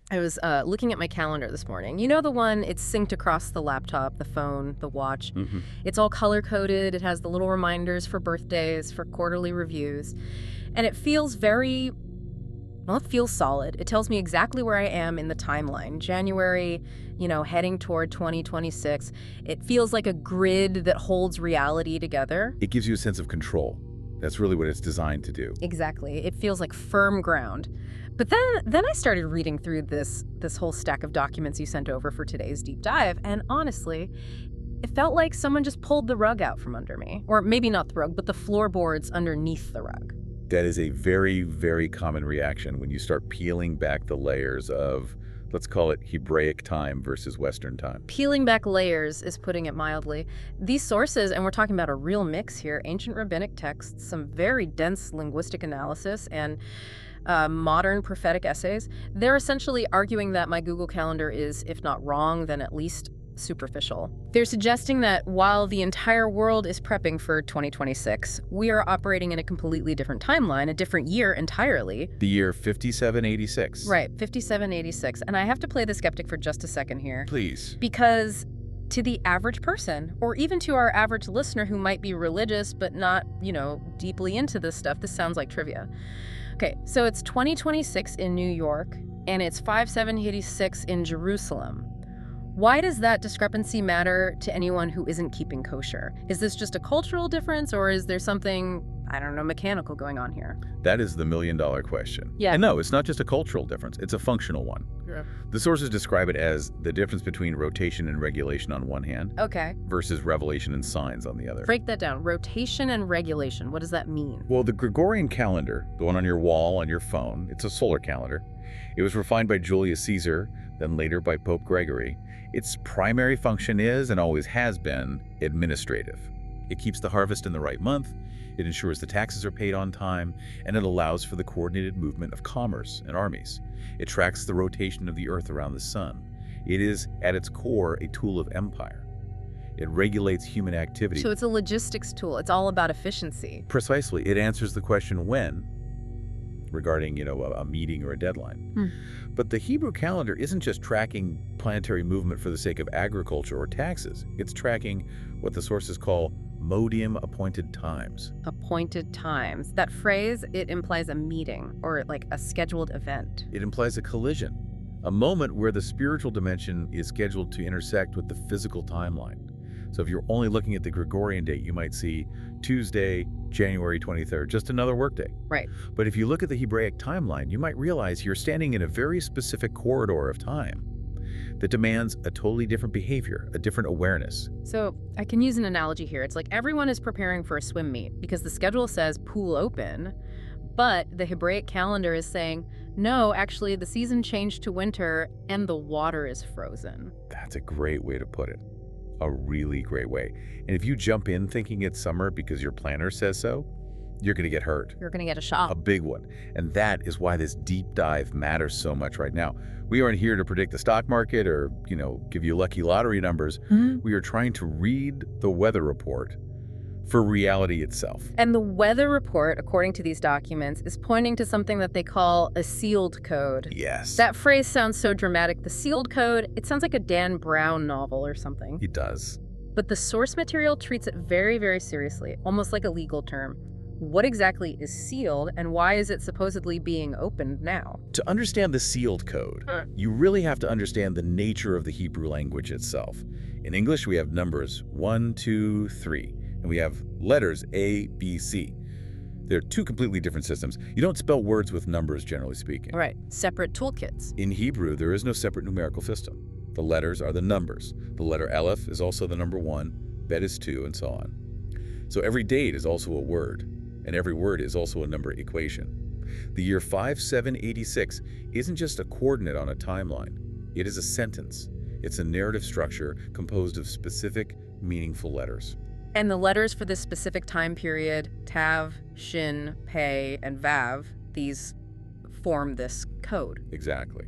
I was looking at my calendar this morning. You know the one, it's synced across the laptop, the phone, the watch. Hmm. It's all color-coded. It has the little reminders for birthdays, for quarterly reviews. And it feels very, well, it feels solid. It tells me exactly where I am in the timeline. January, heading toward 2026. It feels like a grid that holds reality together. It gives you a sense of control. That's really what it's designed to do. Exactly. It feels like firm ground. But then I started reading through this whole stack of documents you sent over for today's deep dive, and honestly, it felt like someone just pulled the rug out from under me. Or maybe not the rug, but the floorboards underneath the rug. That is a very, very common reaction when you start peeling back the layers of, let's call it Hebraic time versus Western time. Peeling back layers is putting it mildly. These sources, and we're talking about a real mix here, ancient rabbinic texts, some very dense linguistic analysis, and modern prophetic essays, they're essentially arguing that my Google Calendar is, if not wrong, then at least superficial. They're suggesting that while the entire world is prepping for 2026, we are operating in a completely different timeline, a different year entirely. The year 5786. Right, 5786. And I have to play the skeptic for just a second here. Please. Because to the average person, or even to our average listener who might be religious but not, deeply into this stuff, this sounds like trivia. Okay, so it's 2026 in New York, and it's 5786 in Jerusalem. Why does that discrepancy matter to anyone who isn't keeping kosher? Is this just a cultural difference, or is there something, I don't know, mechanical going on here? That is the million-dollar question. Yeah. And no, it's not just a cultural difference, it's a functional one. Yeah. The sources describe it as the difference between rotation and regulation on one hand Okay. versus revelation and signs on the other. Break that down. Rotation and regulation. What does that mean? Well, the Gregorian calendar, the one on your wall on your phone, it's a solar calendar. It was refined by Julius Caesar, then later by Pope Gregory. Its primary function is, and always has been, administrative. It keeps the harvest in the right month, it ensures the taxes are paid on time, and it allows for the coordinated movement of commerce and armies. It tracks the rotation of the Earth around the sun. It is, at its core, a tool of empire. It regulates human activity. So it's a logistics tool. It's all about efficiency. Precisely. It answers the question when, regarding, a meeting or a deadline. But the Hebrew calendar isn't just tracking planetary movement for the sake of agriculture or taxes. It's tracking what the sources call modium appointed times. Appointed times. That phrase, it implies a meeting or like a scheduled event. It implies a collision, a moment where the spiritual dimension is scheduled to intersect with the physical timeline. So if you're only looking at the Gregorian date, you might see Tuesday, January 23rd, just another workday. Right. But if you look at the Hebraic timeline, you might realize you're standing in a very specific corridor of time that demands a totally different behavior, a different awareness. So I can use an analogy here. It's like everyone is preparing for a swim meet because the schedule says pool open, but the Hebraic calendar is saying, no, actually the season changed to winter and the water is frozen. That's a great way to put it. A really great way. And if you jump in thinking it's summer because your planner says so, you're going to get hurt. You're going to get a shock. A big one. And that is why this deep dive matters so much right now. We aren't here to predict the stock market or, give you lucky lottery numbers. We are trying to read the weather report for reality itself. And the weather report, according to these documents, is pointing to something that they call a sealed code. Yes. That phrase sounds so dramatic. The sealed code, it sounds like a Dan Brown novel or something. It does. But the source material treats it very, very seriously, almost like a legal term. What exactly is sealed, and why is it supposedly being opened now? To understand the sealed code, you really have to understand the nature of the Hebrew language itself. In English, we have numbers 1, 2, 3, and we have letters A, B, C. They're two completely different systems. You don't spell words with numbers, generally speaking. Right, separate toolkits. In Hebrew, there is no separate numerical system. The letters are the numbers. The letter Aleph is also the number 1, Bet is 2, and so on. So every date is also a word, and every word is also a number equation. The year 5786 isn't just a coordinate on a timeline. It is a sentence. It's a narrative structure composed of specific, meaningful letters. And the letters for this specific time period, Tav, Shin, Pei, and Vav, these form this code. Exactly.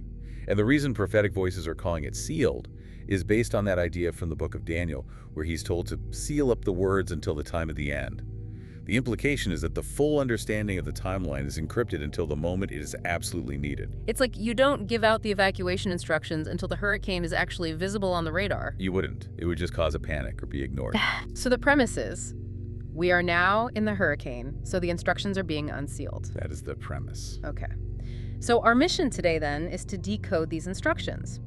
And the reason prophetic voices are calling it sealed is based on that idea from the book of Daniel, where he's told to seal up the words until the time of the end. The implication is that the full understanding of the timeline is encrypted until the moment it is absolutely needed. It's like you don't give out the evacuation instructions until the hurricane is actually visible on the radar. You wouldn't. It would just cause a panic or be ignored. So the premise is, we are now in the hurricane, so the instructions are being unsealed. That is the premise. Okay. So our mission today, then, is to decode these instructions.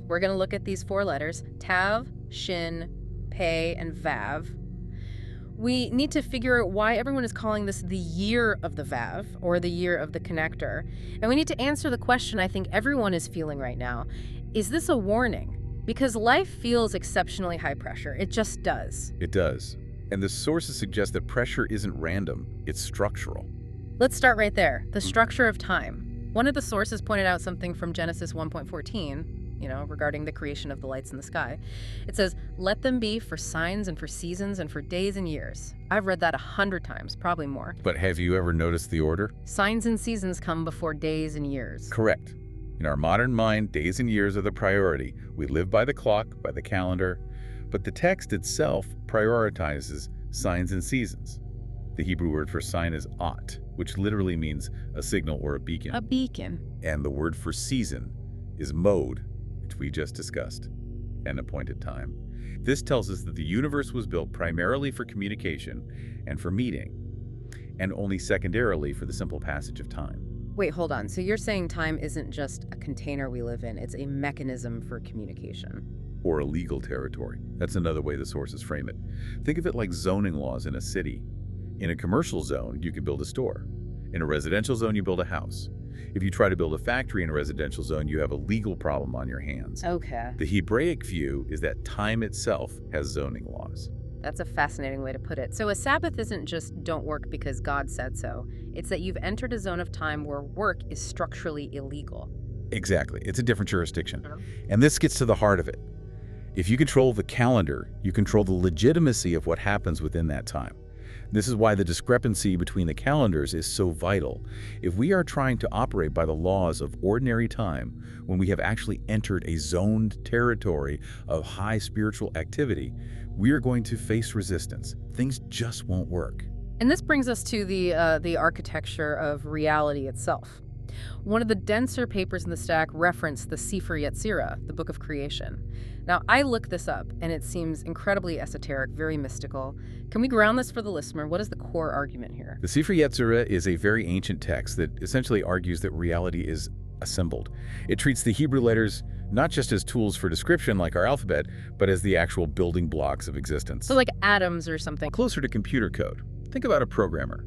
We're going to look at these 4 letters, Tav, Shin, Pei, and Vav. We need to figure out why everyone is calling this the year of the Vav, or the year of the connector. And we need to answer the question I think everyone is feeling right now. Is this a warning? Because life feels exceptionally high pressure. It just does. It does. And the sources suggest that pressure isn't random, it's structural. Let's start right there. The structure of time. One of the sources pointed out something from Genesis 1.14, regarding the creation of the lights in the sky. It says, let them be for signs and for seasons and for days and years. I've read that 100 times, probably more. But have you ever noticed the order? Signs and seasons come before days and years. Correct. In our modern mind, days and years are the priority. We live by the clock, by the calendar. But the text itself prioritizes signs and seasons. The Hebrew word for sign is ot, which literally means a signal or a beacon. A beacon. And the word for season is mode, which we just discussed, an appointed time. This tells us that the universe was built primarily for communication and for meeting, and only secondarily for the simple passage of time. Wait, hold on. So you're saying time isn't just a container we live in, it's a mechanism for communication. Or a legal territory. That's another way the sources frame it. Think of it like zoning laws in a city. In a commercial zone, you can build a store. In a residential zone, you build a house. If you try to build a factory in a residential zone, you have a legal problem on your hands. Okay. The Hebraic view is that time itself has zoning laws. That's a fascinating way to put it. So a Sabbath isn't just don't work because God said so. It's that you've entered a zone of time where work is structurally illegal. Exactly. It's a different jurisdiction. And this gets to the heart of it. If you control the calendar, you control the legitimacy of what happens within that time. This is why the discrepancy between the calendars is so vital. If we are trying to operate by the laws of ordinary time, when we have actually entered a zoned territory of high spiritual activity, we are going to face resistance. Things just won't work. And this brings us to the architecture of reality itself. One of the denser papers in the stack referenced the Sefer Yetzirah, the Book of Creation. Now, I looked this up, and it seems incredibly esoteric, very mystical. Can we ground this for the listener? What is the core argument here? The Sefer Yetzirah is a very ancient text that essentially argues that reality is assembled. It treats the Hebrew letters not just as tools for description like our alphabet, but as the actual building blocks of existence. So like atoms or something. Closer to computer code. Think about a programmer.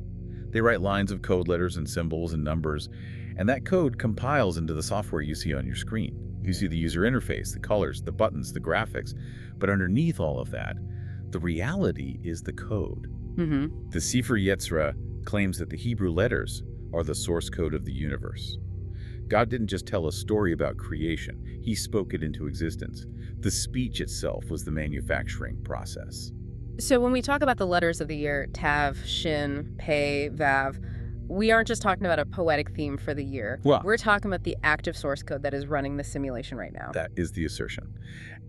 They write lines of code letters and symbols and numbers, and that code compiles into the software you see on your screen. You see the user interface, the colors, the buttons, the graphics. But underneath all of that, the reality is the code. The Sefer Yetzirah claims that the Hebrew letters are the source code of the universe. God didn't just tell a story about creation, he spoke it into existence. The speech itself was the manufacturing process. So when we talk about the letters of the year, Tav, Shin, Pei, Vav, we aren't just talking about a poetic theme for the year. Well, we're talking about the active source code that is running the simulation right now. That is the assertion.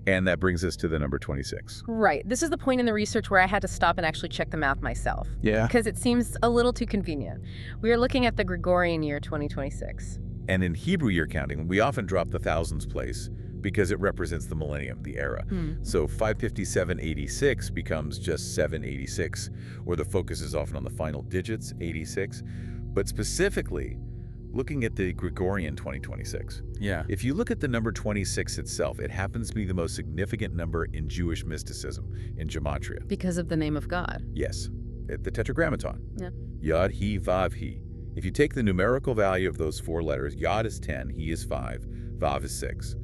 And that brings us to the number 26. Right. This is the point in the research where I had to stop and actually check the math myself. Yeah. Because it seems a little too convenient. We are looking at the Gregorian year 2026. And in Hebrew year counting, we often drop the thousands place because it represents the millennium, the era. So 557.86 becomes just 786, or the focus is often on the final digits, 86. But specifically, looking at the Gregorian 2026. Yeah. If you look at the number 26 itself, it happens to be the most significant number in Jewish mysticism, in gematria. Because of the name of God. Yes, the Tetragrammaton. Yeah. Yod, He, Vav, He. If you take the numerical value of those 4 letters, Yod is 10, He is 5, Vav is 6,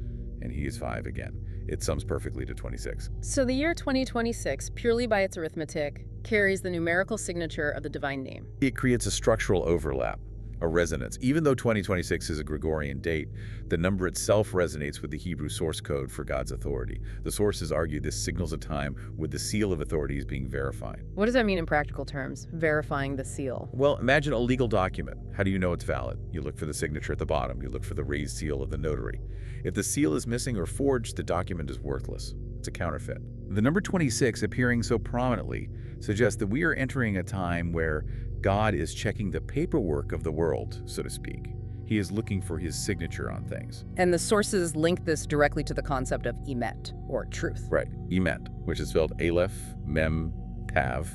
and He is 5 again. It sums perfectly to 26. So the year 2026, purely by its arithmetic, carries the numerical signature of the divine name. It creates a structural overlap, a resonance. Even though 2026 is a Gregorian date, the number itself resonates with the Hebrew source code for God's authority. The sources argue this signals a time with the seal of authorities being verified. What does that mean in practical terms, verifying the seal? Well, imagine a legal document. How do you know it's valid? You look for the signature at the bottom. You look for the raised seal of the notary. If the seal is missing or forged, the document is worthless. It's a counterfeit. The number 26 appearing so prominently suggests that we are entering a time where God is checking the paperwork of the world, so to speak. He is looking for his signature on things. And the sources link this directly to the concept of emet, or truth. Right, emet, which is spelled aleph, mem, tav.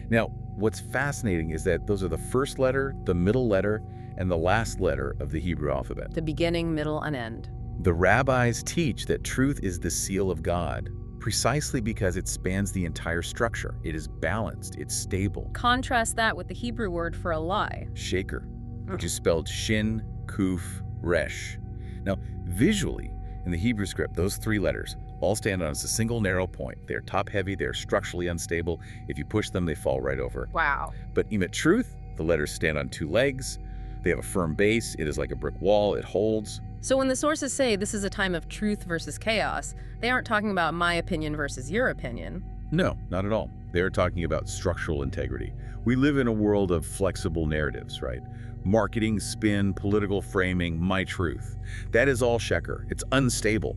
Now, what's fascinating is that those are the first letter, the middle letter, and the last letter of the Hebrew alphabet. The beginning, middle, and end. The rabbis teach that truth is the seal of God, precisely because it spans the entire structure. It is balanced, it's stable. Contrast that with the Hebrew word for a lie. Shaker, which is spelled shin, kuf, resh. Now, visually, in the Hebrew script, those three letters all stand on a single narrow point. They're top-heavy, they're structurally unstable. If you push them, they fall right over. Wow. But emet truth, the letters stand on two legs. They have a firm base. It is like a brick wall. It holds. So when the sources say this is a time of truth versus chaos, they aren't talking about my opinion versus your opinion. No, not at all. They're talking about structural integrity. We live in a world of flexible narratives, right? Marketing, spin, political framing, my truth. That is all sheker. It's unstable.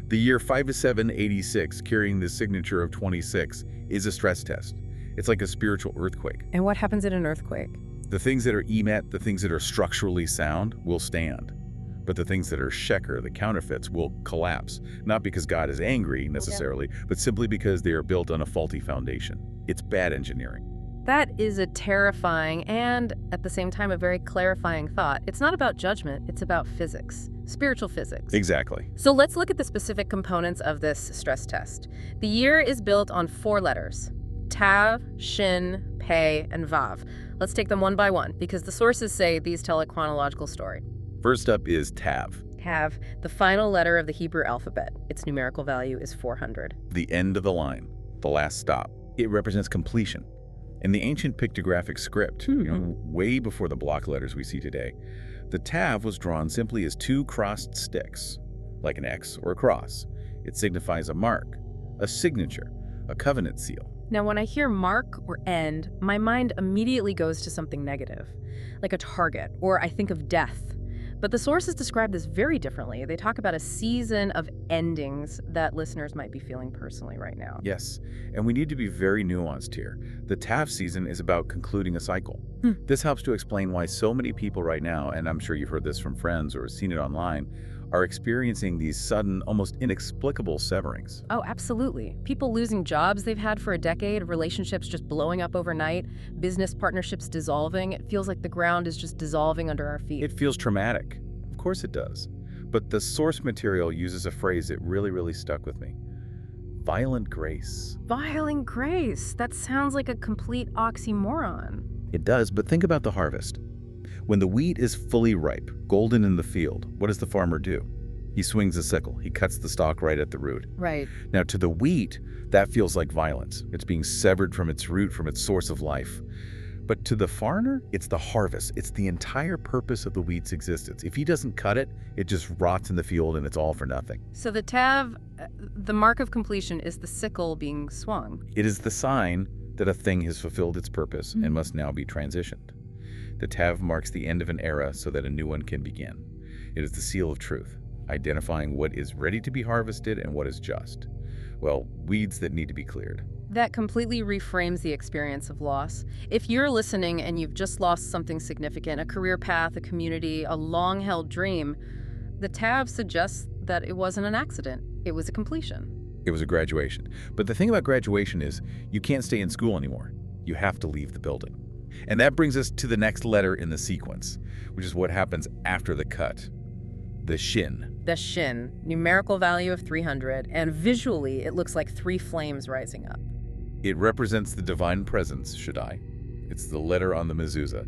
The year 5786, carrying the signature of 26, is a stress test. It's like a spiritual earthquake. And what happens in an earthquake? The things that are emet, the things that are structurally sound, will stand. But the things that are sheker, the counterfeits, will collapse. Not because God is angry, necessarily, but simply because they are built on a faulty foundation. It's bad engineering. That is a terrifying and, at the same time, a very clarifying thought. It's not about judgment, it's about physics, spiritual physics. Exactly. So let's look at the specific components of this stress test. The year is built on 4 letters: Tav, Shin, Pei, and Vav. Let's take them one by one, because the sources say these tell a chronological story. First up is Tav. Tav, the final letter of the Hebrew alphabet. Its numerical value is 400. The end of the line, the last stop. It represents completion. In the ancient pictographic script, way before the block letters we see today, the Tav was drawn simply as 2 crossed sticks, like an X or a cross. It signifies a mark, a signature, a covenant seal. Now, when I hear mark or end, my mind immediately goes to something negative, like a target, or I think of death. But the sources describe this very differently. They talk about a season of endings that listeners might be feeling personally right now. Yes, and we need to be very nuanced here. The Tav season is about concluding a cycle. This helps to explain why so many people right now, and I'm sure you've heard this from friends or seen it online, are experiencing these sudden, almost inexplicable severings. Oh, absolutely. People losing jobs they've had for a decade, relationships just blowing up overnight, business partnerships dissolving. It feels like the ground is just dissolving under our feet. It feels traumatic. Of course it does. But the source material uses a phrase that really stuck with me. Violent grace. Violent grace. That sounds like a complete oxymoron. It does, but think about the harvest. When the wheat is fully ripe, golden in the field, what does the farmer do? He swings a sickle. He cuts the stalk right at the root. Right. Now, to the wheat, that feels like violence. It's being severed from its root, from its source of life. But to the farmer, it's the harvest. It's the entire purpose of the wheat's existence. If he doesn't cut it, it just rots in the field and it's all for nothing. So the Tav, the mark of completion, is the sickle being swung. It is the sign that a thing has fulfilled its purpose and must now be transitioned. The Tav marks the end of an era so that a new one can begin. It is the seal of truth, identifying what is ready to be harvested and what is just. Well, weeds that need to be cleared. That completely reframes the experience of loss. If you're listening and you've just lost something significant, a career path, a community, a long-held dream, the Tav suggests that it wasn't an accident. It was a completion. It was a graduation. But the thing about graduation is you can't stay in school anymore. You have to leave the building. And that brings us to the next letter in the sequence, which is what happens after the cut. The Shin. The Shin, numerical value of 300, and visually it looks like 3 flames rising up. It represents the divine presence, Shaddai. It's the letter on the mezuzah.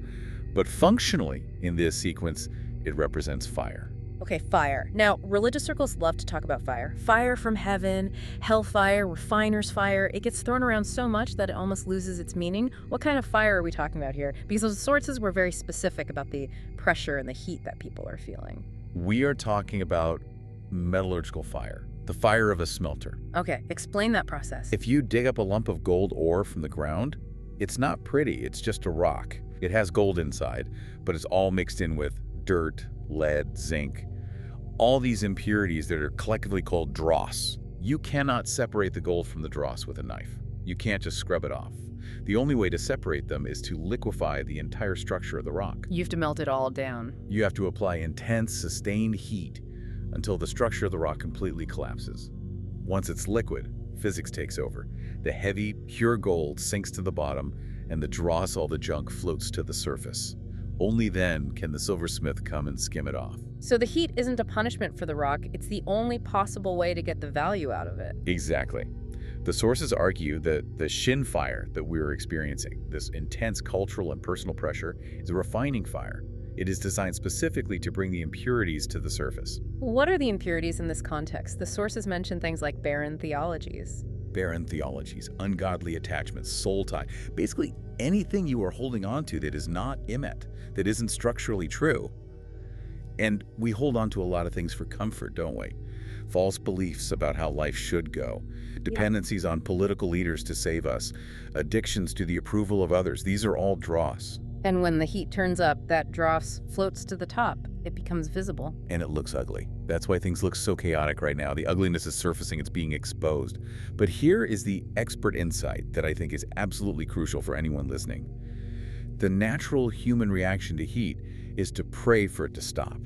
But functionally, in this sequence, it represents fire. Okay, fire. Now, religious circles love to talk about fire. Fire from heaven, hellfire, refiner's fire. It gets thrown around so much that it almost loses its meaning. What kind of fire are we talking about here? Because those sources were very specific about the pressure and the heat that people are feeling. We are talking about metallurgical fire, the fire of a smelter. Okay, explain that process. If you dig up a lump of gold ore from the ground, it's not pretty, it's just a rock. It has gold inside, but it's all mixed in with dirt, lead, zinc, all these impurities that are collectively called dross. You cannot separate the gold from the dross with a knife. You can't just scrub it off. The only way to separate them is to liquefy the entire structure of the rock. You have to melt it all down. You have to apply intense, sustained heat until the structure of the rock completely collapses. Once it's liquid, physics takes over. The heavy, pure gold sinks to the bottom, and the dross, all the junk, floats to the surface. Only then can the silversmith come and skim it off. So the heat isn't a punishment for the rock, it's the only possible way to get the value out of it. Exactly. The sources argue that the Shin fire that we are experiencing, this intense cultural and personal pressure, is a refining fire. It is designed specifically to bring the impurities to the surface. What are the impurities in this context? The sources mention things like barren theologies. Barren theologies, ungodly attachments, soul tie, basically anything you are holding on to that is not emet, that isn't structurally true. And we hold on to a lot of things for comfort, don't we? False beliefs about how life should go, dependencies on political leaders to save us, addictions to the approval of others. These are all dross. And when the heat turns up, that dross floats to the top. It becomes visible. And it looks ugly. That's why things look so chaotic right now. The ugliness is surfacing, it's being exposed. But here is the expert insight that I think is absolutely crucial for anyone listening. The natural human reaction to heat is to pray for it to stop.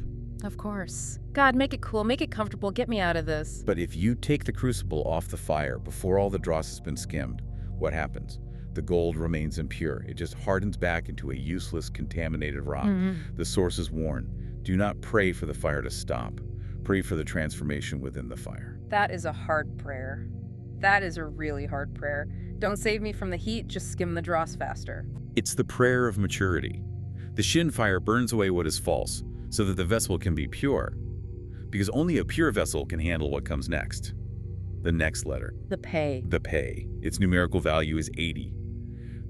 Of course. God, make it cool, make it comfortable, get me out of this. But if you take the crucible off the fire before all the dross has been skimmed, what happens? The gold remains impure. It just hardens back into a useless, contaminated rock. The source is warned. Do not pray for the fire to stop. Pray for the transformation within the fire. That is a hard prayer. That is a really hard prayer. Don't save me from the heat, just skim the dross faster. It's the prayer of maturity. The Shin fire burns away what is false so that the vessel can be pure. Because only a pure vessel can handle what comes next. The next letter. The pay. The pay. Its numerical value is 80.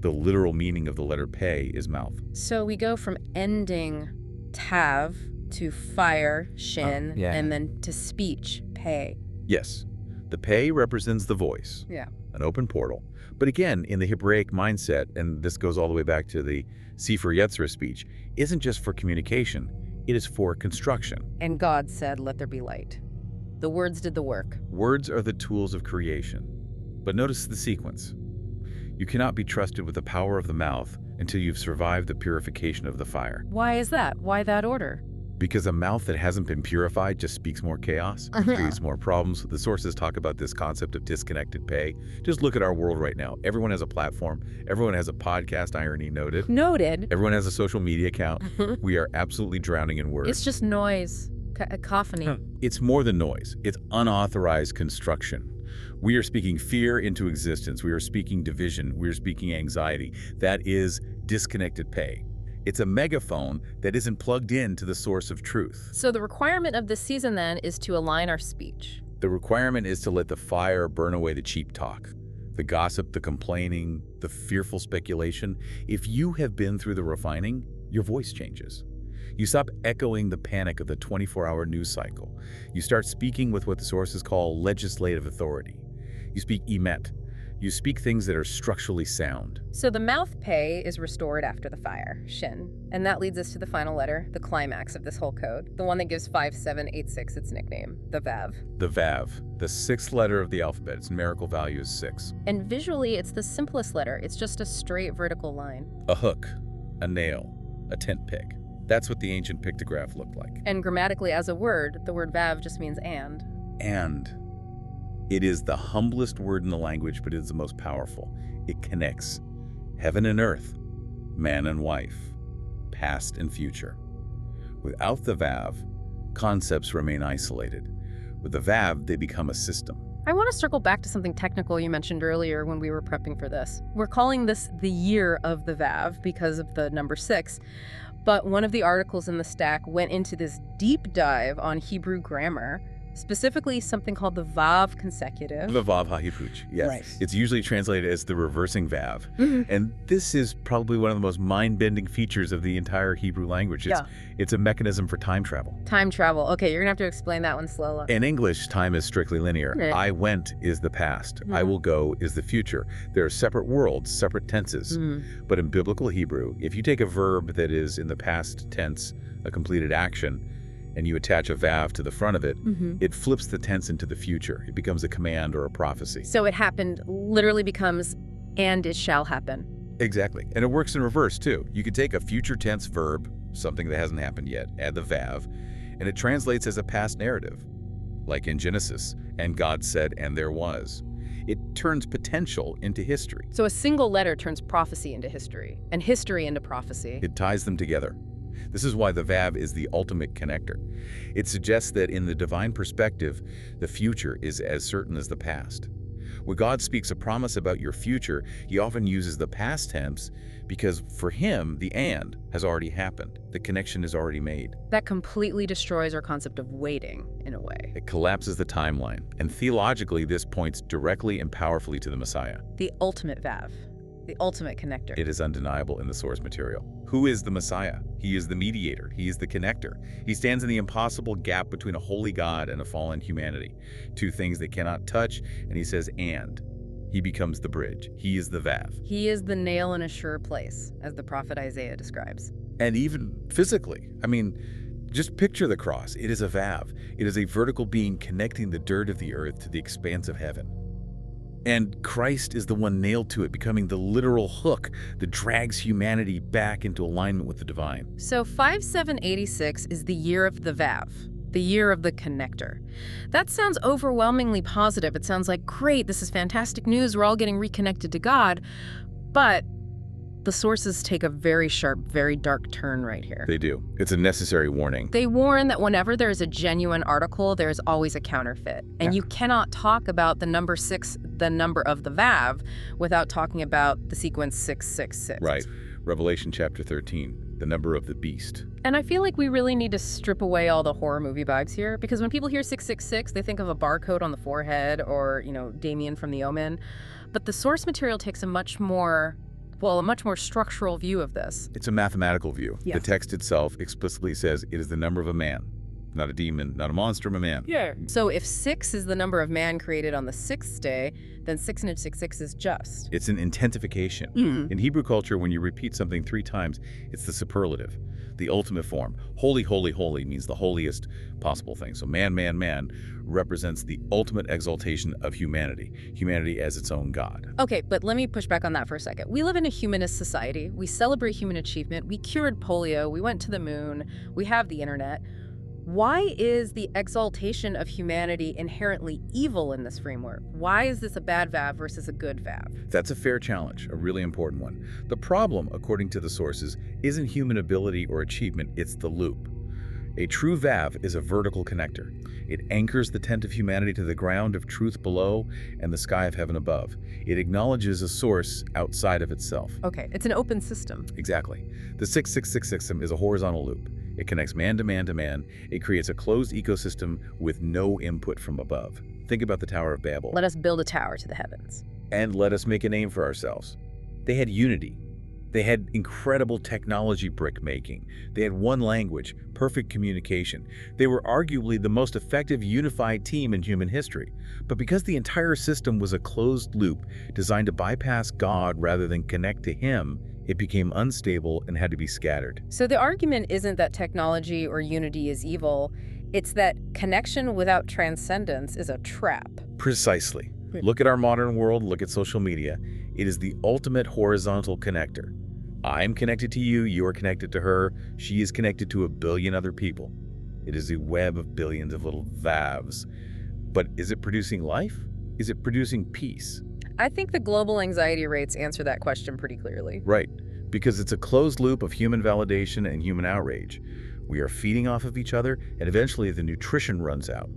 The literal meaning of the letter pay is mouth. So we go from ending tav to fire, shin, and then to speech, pay. Yes. The pay represents the voice. Yeah. An open portal. But again, in the Hebraic mindset, and this goes all the way back to the Sefer Yetzirah speech, isn't just for communication, it is for construction. And God said, let there be light. The words did the work. Words are the tools of creation. But notice the sequence. You cannot be trusted with the power of the mouth until you've survived the purification of the fire. Why is that? Why that order? Because a mouth that hasn't been purified just speaks more chaos, creates more problems. The sources talk about this concept of disconnected pay. Just look at our world right now. Everyone has a platform. Everyone has a podcast, irony noted. Noted. Everyone has a social media account. We are absolutely drowning in words. It's just noise, cacophony. It's more than noise. It's unauthorized construction. We are speaking fear into existence. We are speaking division. We are speaking anxiety. That is disconnected pay. It's a megaphone that isn't plugged in to the source of truth. So the requirement of this season then is to align our speech. The requirement is to let the fire burn away the cheap talk, the gossip, the complaining, the fearful speculation. If you have been through the refining, your voice changes. You stop echoing the panic of the 24-hour news cycle. You start speaking with what the sources call legislative authority. You speak emet. You speak things that are structurally sound. So the mouth pay is restored after the fire, shin. And that leads us to the final letter, the climax of this whole code, the one that gives 5786 its nickname, the vav. The vav, the sixth letter of the alphabet. Its numerical value is 6. And visually, it's the simplest letter. It's just a straight vertical line. A hook, a nail, a tent peg. That's what the ancient pictograph looked like. And grammatically, as a word, the word vav just means and. And. It is the humblest word in the language, but it is the most powerful. It connects heaven and earth, man and wife, past and future. Without the vav, concepts remain isolated. With the vav, they become a system. I want to circle back to something technical you mentioned earlier when we were prepping for this. We're calling this the year of the vav because of the number 6. But one of the articles in the stack went into this deep dive on Hebrew grammar, specifically something called the vav consecutive. The vav ha-hipuch, yes. Right. It's usually translated as the reversing vav. And this is probably one of the most mind-bending features of the entire Hebrew language. It's a mechanism for time travel. Time travel. Okay, you're going to have to explain that one slowly. In English, time is strictly linear. I went is the past. I will go is the future. There are separate worlds, separate tenses. But in biblical Hebrew, if you take a verb that is in the past tense, a completed action, and you attach a vav to the front of it, Mm-hmm. it flips the tense into the future. It becomes a command or a prophecy. So it happened literally becomes, and it shall happen. Exactly. And it works in reverse, too. You could take a future tense verb, something that hasn't happened yet, add the vav, and it translates as a past narrative. Like in Genesis, and God said, and there was. It turns potential into history. So a single letter turns prophecy into history, and history into prophecy. It ties them together. This is why the vav is the ultimate connector. It suggests that in the divine perspective, the future is as certain as the past. When God speaks a promise about your future, he often uses the past tense because for him, the and has already happened. The connection is already made. That completely destroys our concept of waiting, in a way. It collapses the timeline. And theologically, this points directly and powerfully to the Messiah. The ultimate vav, the ultimate connector. It is undeniable in the source material. Who is the Messiah? He is the mediator. He is the connector. He stands in the impossible gap between a holy God and a fallen humanity. Two things they cannot touch, and he says, and. He becomes the bridge. He is the vav. He is the nail in a sure place, as the prophet Isaiah describes. And even physically, I mean, just picture the cross. It is a vav. It is a vertical being connecting the dirt of the earth to the expanse of heaven. And Christ is the one nailed to it, becoming the literal hook that drags humanity back into alignment with the divine. So 5786 is the year of the vav, the year of the connector. That sounds overwhelmingly positive. It sounds like, great, this is fantastic news. We're all getting reconnected to God. But the sources take a very sharp, very dark turn right here. They do. It's a necessary warning. They warn that whenever there's a genuine article, there's always a counterfeit. And you cannot talk about the number 6, the number of the vav, without talking about the sequence 666. Right. Revelation chapter 13, the number of the beast. And I feel like we really need to strip away all the horror movie vibes here, because when people hear 666, they think of a barcode on the forehead or, Damien from The Omen. But the source material takes a much more structural view of this. It's a mathematical view. Yes. The text itself explicitly says it is the number of a man, not a demon, not a monster, a man. Yeah. So if 6 is the number of man created on the 6th day, then 666 is just. It's an intensification. In Hebrew culture, when you repeat something 3 times, it's the superlative, the ultimate form. Holy, holy, holy means the holiest possible thing. So man, man, man represents the ultimate exaltation of humanity, humanity as its own God. Okay, but let me push back on that for a second. We live in a humanist society. We celebrate human achievement. We cured polio. We went to the moon. We have the internet. Why is the exaltation of humanity inherently evil in this framework? Why is this a bad vav versus a good vav? That's a fair challenge, a really important one. The problem, according to the sources, isn't human ability or achievement, it's the loop. A true vav is a vertical connector. It anchors the tent of humanity to the ground of truth below and the sky of heaven above. It acknowledges a source outside of itself. Okay, it's an open system. Exactly. The 666 system is a horizontal loop. It connects man to man to man. It creates a closed ecosystem with no input from above. Think about the Tower of Babel. Let us build a tower to the heavens. And let us make a name for ourselves. They had unity. They had incredible technology brick making. They had one language, perfect communication. They were arguably the most effective unified team in human history. But because the entire system was a closed loop designed to bypass God rather than connect to him, it became unstable and had to be scattered. So the argument isn't that technology or unity is evil. It's that connection without transcendence is a trap. Precisely. Look at our modern world, look at social media. It is the ultimate horizontal connector. I'm connected to you, you are connected to her, she is connected to a billion other people. It is a web of billions of little vavs. But is it producing life? Is it producing peace? I think the global anxiety rates answer that question pretty clearly. Right, because it's a closed loop of human validation and human outrage. We are feeding off of each other, and eventually the nutrition runs out.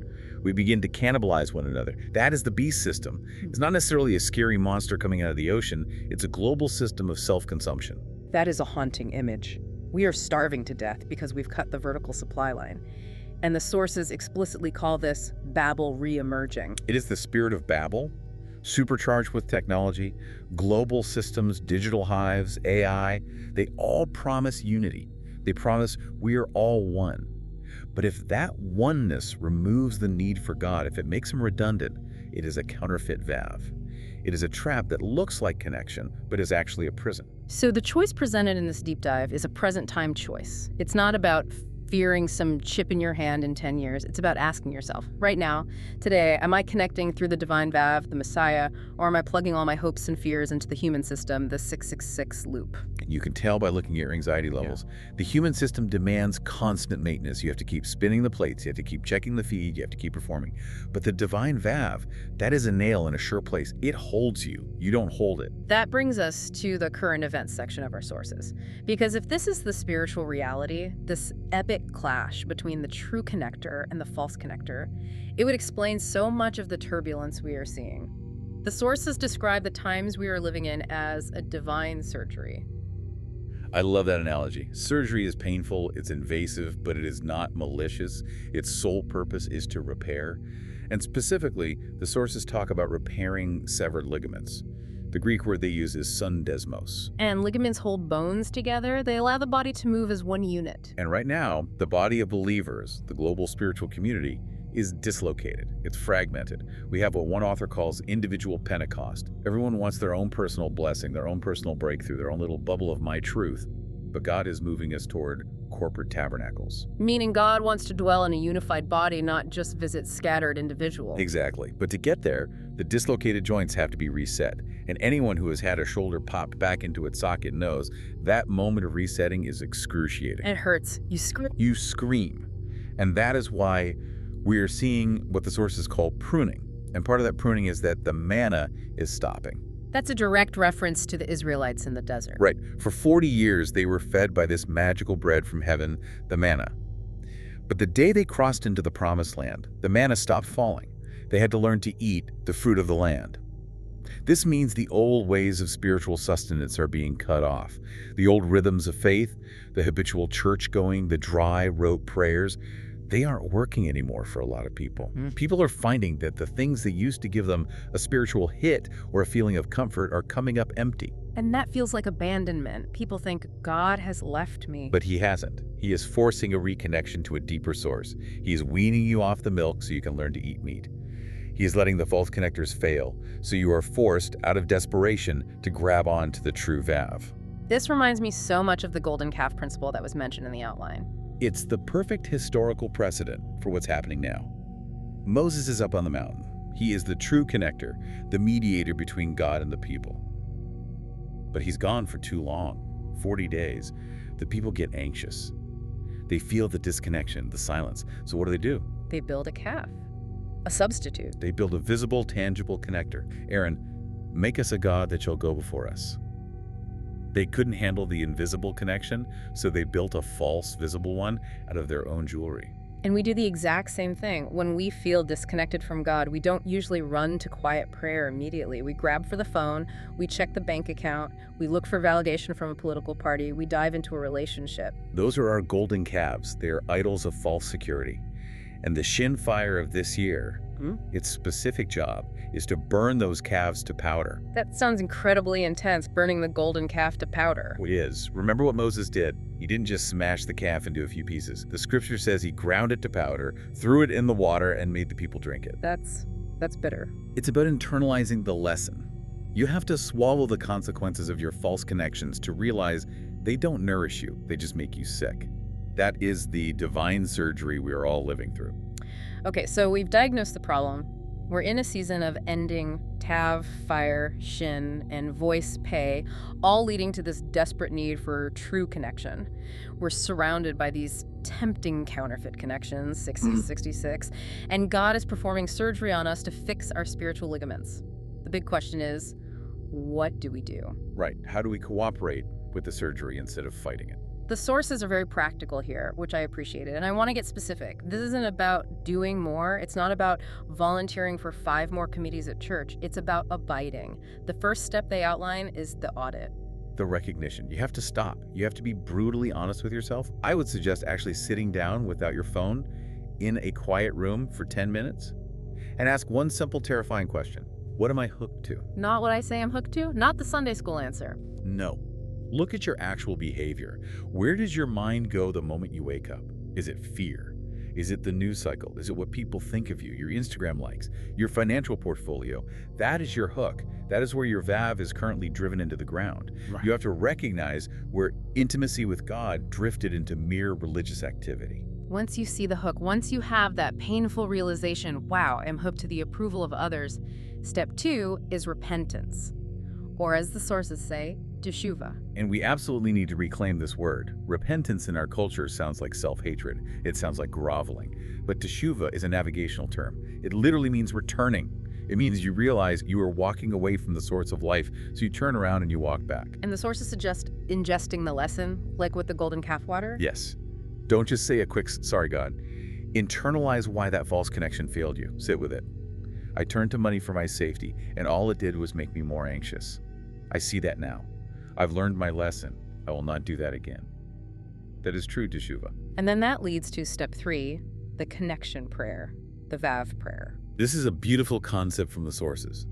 We begin to cannibalize one another. That is the beast system. It's not necessarily a scary monster coming out of the ocean. It's a global system of self-consumption. That is a haunting image. We are starving to death because we've cut the vertical supply line. And the sources explicitly call this Babel re-emerging. It is the spirit of Babel, supercharged with technology, global systems, digital hives, AI. They all promise unity. They promise we are all one. But if that oneness removes the need for God, if it makes him redundant, it is a counterfeit vav. It is a trap that looks like connection, but is actually a prison. So the choice presented in this deep dive is a present time choice. It's not about fearing some chip in your hand in 10 years. It's about asking yourself, right now, today, am I connecting through the divine Vav, the Messiah, or am I plugging all my hopes and fears into the human system, the 666 loop? You can tell by looking at your anxiety levels. The human system demands constant maintenance. You have to keep spinning the plates. You have to keep checking the feed. You have to keep performing. But the divine Vav, that is a nail in a sure place. It holds you. You don't hold it. That brings us to the current events section of our sources. Because if this is the spiritual reality, this epic clash between the true connector and the false connector, it would explain so much of the turbulence we are seeing. The sources describe the times we are living in as a divine surgery. I love that analogy. Surgery is painful, it's invasive, but it is not malicious. Its sole purpose is to repair. And specifically, the sources talk about repairing severed ligaments. The Greek word they use is sundesmos. And ligaments hold bones together. They allow the body to move as one unit. And right now, the body of believers, the global spiritual community, is dislocated. It's fragmented. We have what one author calls individual Pentecost. Everyone wants their own personal blessing, their own personal breakthrough, their own little bubble of my truth. But God is moving us toward corporate tabernacles. Meaning God wants to dwell in a unified body, not just visit scattered individuals. Exactly. But to get there, the dislocated joints have to be reset. And anyone who has had a shoulder pop back into its socket knows that moment of resetting is excruciating. It hurts. You scream. You scream. And that is why we are seeing what the sources call pruning. And part of that pruning is that the manna is stopping. That's a direct reference to the Israelites in the desert. Right. For 40 years, they were fed by this magical bread from heaven, the manna. But the day they crossed into the promised land, the manna stopped falling. They had to learn to eat the fruit of the land. This means the old ways of spiritual sustenance are being cut off. The old rhythms of faith, the habitual church-going, the dry rote prayers, they aren't working anymore for a lot of people. People are finding that the things that used to give them a spiritual hit or a feeling of comfort are coming up empty. And that feels like abandonment. People think, God has left me. But he hasn't. He is forcing a reconnection to a deeper source. He is weaning you off the milk so you can learn to eat meat. He is letting the false connectors fail, so you are forced, out of desperation, to grab on to the true Vav. This reminds me so much of the golden calf principle that was mentioned in the outline. It's the perfect historical precedent for what's happening now. Moses is up on the mountain. He is the true connector, the mediator between God and the people. But he's gone for too long, 40 days. The people get anxious. They feel the disconnection, the silence. So what do? They build a calf, a substitute. They build a visible, tangible connector. Aaron, make us a God that shall go before us. They couldn't handle the invisible connection, so they built a false, visible one out of their own jewelry. And we do the exact same thing. When we feel disconnected from God, we don't usually run to quiet prayer immediately. We grab for the phone, we check the bank account, we look for validation from a political party, we dive into a relationship. Those are our golden calves. They are idols of false security. And the Shin fire of this year, its specific job is to burn those calves to powder. That sounds incredibly intense, burning the golden calf to powder. It is. Remember what Moses did? He didn't just smash the calf into a few pieces. The scripture says he ground it to powder, threw it in the water, and made the people drink it. That's bitter. It's about internalizing the lesson. You have to swallow the consequences of your false connections to realize they don't nourish you, they just make you sick. That is the divine surgery we are all living through. Okay, so we've diagnosed the problem. We're in a season of ending Tav, fire, Shin, and voice pay, all leading to this desperate need for true connection. We're surrounded by these tempting counterfeit connections, 666, and God is performing surgery on us to fix our spiritual ligaments. The big question is, what do we do? Right. How do we cooperate with the surgery instead of fighting it? The sources are very practical here, which I appreciated, and I want to get specific. This isn't about doing more. It's not about volunteering for 5 more committees at church. It's about abiding. The first step they outline is the audit. The recognition. You have to stop. You have to be brutally honest with yourself. I would suggest actually sitting down without your phone in a quiet room for 10 minutes and ask one simple, terrifying question. What am I hooked to? Not what I say I'm hooked to? Not the Sunday school answer. No. Look at your actual behavior. Where does your mind go the moment you wake up? Is it fear? Is it the news cycle? Is it what people think of you, your Instagram likes, your financial portfolio? That is your hook. That is where your valve is currently driven into the ground. Right. You have to recognize where intimacy with God drifted into mere religious activity. Once you see the hook, once you have that painful realization, wow, I'm hooked to the approval of others, step 2 is repentance. Or as the sources say, teshuva. And we absolutely need to reclaim this word. Repentance in our culture sounds like self-hatred. It sounds like groveling. But teshuva is a navigational term. It literally means returning. It means you realize you are walking away from the source of life, so you turn around and you walk back. And the sources suggest ingesting the lesson, like with the golden calf water? Yes. Don't just say a quick, sorry, God. Internalize why that false connection failed you. Sit with it. I turned to money for my safety, and all it did was make me more anxious. I see that now. I've learned my lesson. I will not do that again. That is true teshuva. And then that leads to step 3, the connection prayer, the Vav prayer. This is a beautiful concept from the sources.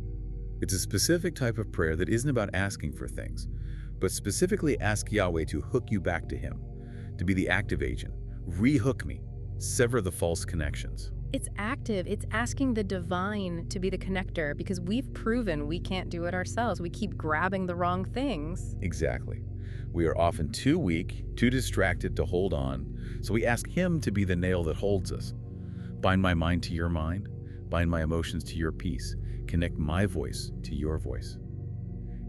It's a specific type of prayer that isn't about asking for things, but specifically ask Yahweh to hook you back to Him, to be the active agent. Rehook me. Sever the false connections. It's active. It's asking the divine to be the connector because we've proven we can't do it ourselves. We keep grabbing the wrong things. Exactly. We are often too weak, too distracted to hold on, so we ask Him to be the nail that holds us. Bind my mind to your mind. Bind my emotions to your peace. Connect my voice to your voice.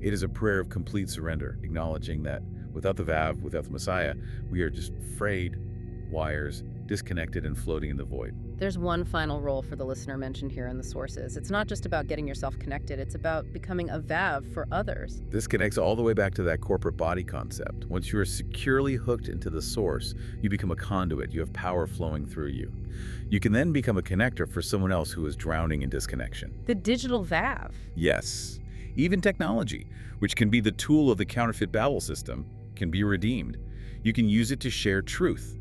It is a prayer of complete surrender, acknowledging that without the Vav, without the Messiah, we are just frayed wires, disconnected and floating in the void. There's one final role for the listener mentioned here in the sources. It's not just about getting yourself connected, it's about becoming a Vav for others. This connects all the way back to that corporate body concept. Once you are securely hooked into the source, you become a conduit. You have power flowing through you. You can then become a connector for someone else who is drowning in disconnection. The digital Vav. Yes. Even technology, which can be the tool of the counterfeit Babel system, can be redeemed. You can use it to share truth.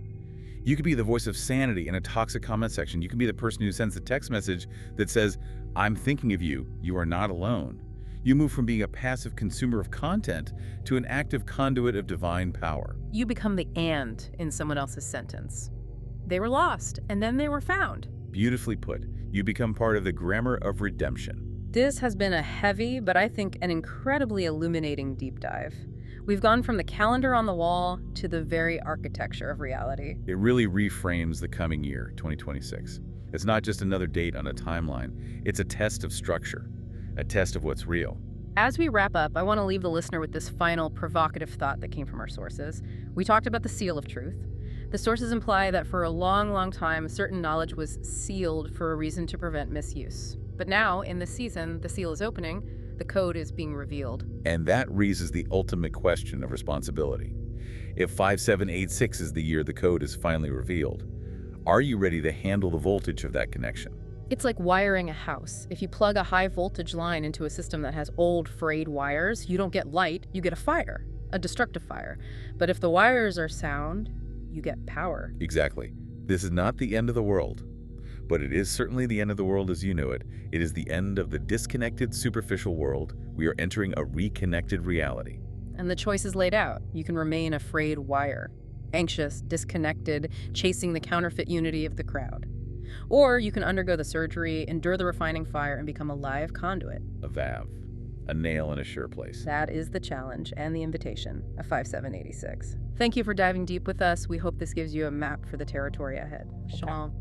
You could be the voice of sanity in a toxic comment section. You can be the person who sends the text message that says, I'm thinking of you. You are not alone. You move from being a passive consumer of content to an active conduit of divine power. You become the and in someone else's sentence. They were lost, and then they were found. Beautifully put. You become part of the grammar of redemption. This has been a heavy, but I think an incredibly illuminating deep dive. We've gone from the calendar on the wall to the very architecture of reality. It really reframes the coming year, 2026. It's not just another date on a timeline. It's a test of structure, a test of what's real. As we wrap up, I want to leave the listener with this final provocative thought that came from our sources. We talked about the seal of truth. The sources imply that for a long, long time, certain knowledge was sealed for a reason to prevent misuse. But now, in this season, the seal is opening, the code is being revealed. And that raises the ultimate question of responsibility. If 5786 is the year the code is finally revealed, are you ready to handle the voltage of that connection? It's like wiring a house. If you plug a high voltage line into a system that has old frayed wires, you don't get light, you get a fire, a destructive fire. But if the wires are sound, you get power. Exactly. This is not the end of the world, but it is certainly the end of the world as you know it. It is the end of the disconnected, superficial world. We are entering a reconnected reality. And the choice is laid out. You can remain a frayed wire, anxious, disconnected, chasing the counterfeit unity of the crowd. Or you can undergo the surgery, endure the refining fire, and become a live conduit. A valve, a nail in a sure place. That is the challenge and the invitation of 5786. Thank you for diving deep with us. We hope this gives you a map for the territory ahead. Shalom.